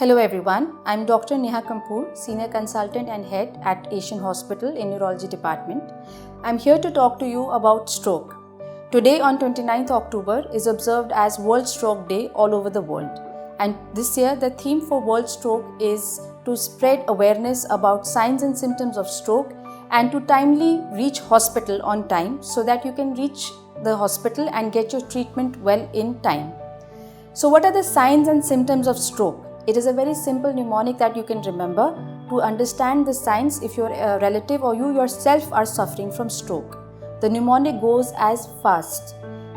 Hello everyone, I'm Dr. Neha Kapoor, Senior Consultant and Head at Asian Hospital in Neurology Department. I'm here to talk to you about stroke. Today on 29th October is observed as World Stroke Day all over the world. And this year the theme for World Stroke is to spread awareness about signs and symptoms of stroke and to timely reach hospital on time so that you can reach the hospital and get your treatment well in time. So what are the signs and symptoms of stroke? It is a very simple mnemonic that you can remember to understand the signs if your relative or you yourself are suffering from stroke. The mnemonic goes as fast.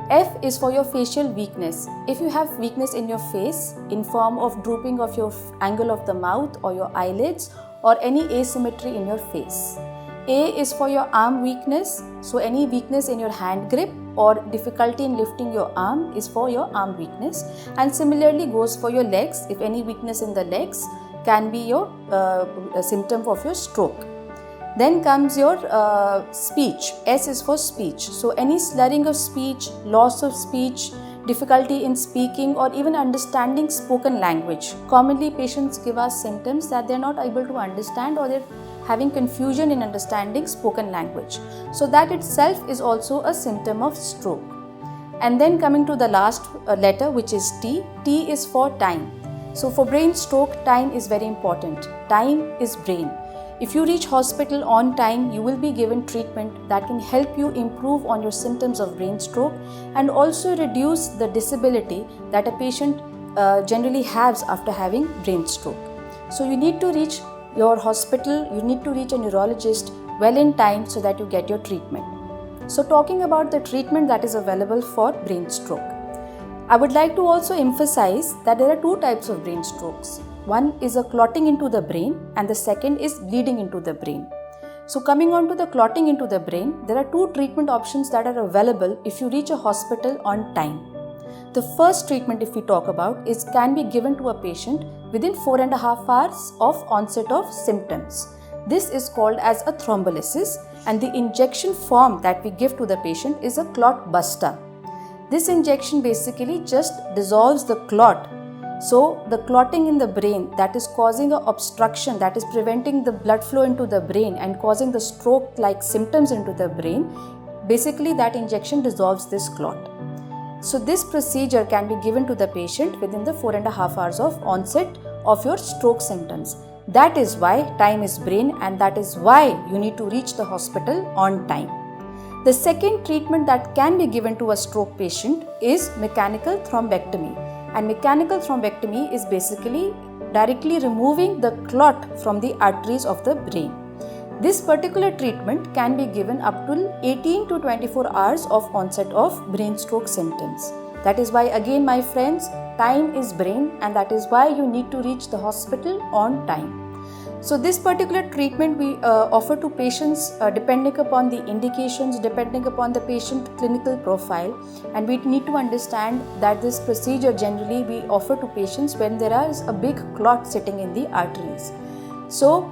F is for your facial weakness. If you have weakness in your face in form of drooping of your angle of the mouth or your eyelids or any asymmetry in your face. A is for your arm weakness. So any weakness in your hand grip or difficulty in lifting your arm is for your arm weakness, and similarly goes for your legs. If any weakness in the legs can be your symptom of your stroke. Then comes your speech. S is for speech. So any slurring of speech, loss of speech, difficulty in speaking or even understanding spoken language. Commonly patients give us symptoms that they are not able to understand or they're having confusion in understanding spoken language. So that itself is also a symptom of stroke. And then coming to the last letter, which is T. T is for time. So for brain stroke, time is very important. Time is brain. If you reach hospital on time, you will be given treatment that can help you improve on your symptoms of brain stroke and also reduce the disability that a patient generally has after having brain stroke. So you need to reach your hospital, you need to reach a neurologist well in time so that you get your treatment. So talking about the treatment that is available for brain stroke, I would like to also emphasize that there are two types of brain strokes. One is a clotting into the brain and the second is bleeding into the brain. So coming on to the clotting into the brain, there are two treatment options that are available if you reach a hospital on time. The first treatment, if we talk about, can be given to a patient within 4.5 hours of onset of symptoms. This is called as a thrombolysis, and the injection form that we give to the patient is a clot buster. This injection basically just dissolves the clot. So the clotting in the brain that is causing an obstruction, that is preventing the blood flow into the brain and causing the stroke-like symptoms into the brain, basically that injection dissolves this clot. So this procedure can be given to the patient within the 4.5 hours of onset of your stroke symptoms. That is why time is brain, and that is why you need to reach the hospital on time. The second treatment that can be given to a stroke patient is mechanical thrombectomy. And mechanical thrombectomy is basically directly removing the clot from the arteries of the brain. This particular treatment can be given up to 18 to 24 hours of onset of brain stroke symptoms. That is why, again my friends, time is brain, and that is why you need to reach the hospital on time. So this particular treatment we offer to patients depending upon the indications, depending upon the patient clinical profile, and we need to understand that this procedure generally we offer to patients when there is a big clot sitting in the arteries. So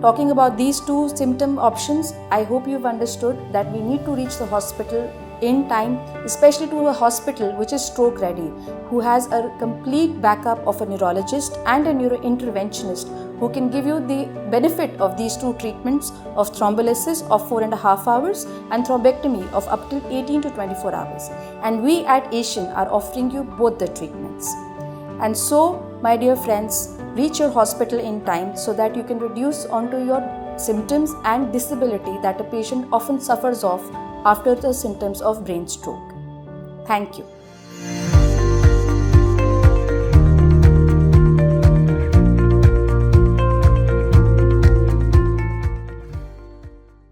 talking about these two symptom options, I hope you've understood that we need to reach the hospital in time, especially to a hospital which is stroke ready, who has a complete backup of a neurologist and a neurointerventionist who can give you the benefit of these two treatments of thrombolysis of 4.5 hours and thrombectomy of up to 18 to 24 hours. And we at Asian are offering you both the treatments. And so, my dear friends, reach your hospital in time so that you can reduce onto your symptoms and disability that a patient often suffers of after the symptoms of brain stroke. Thank you.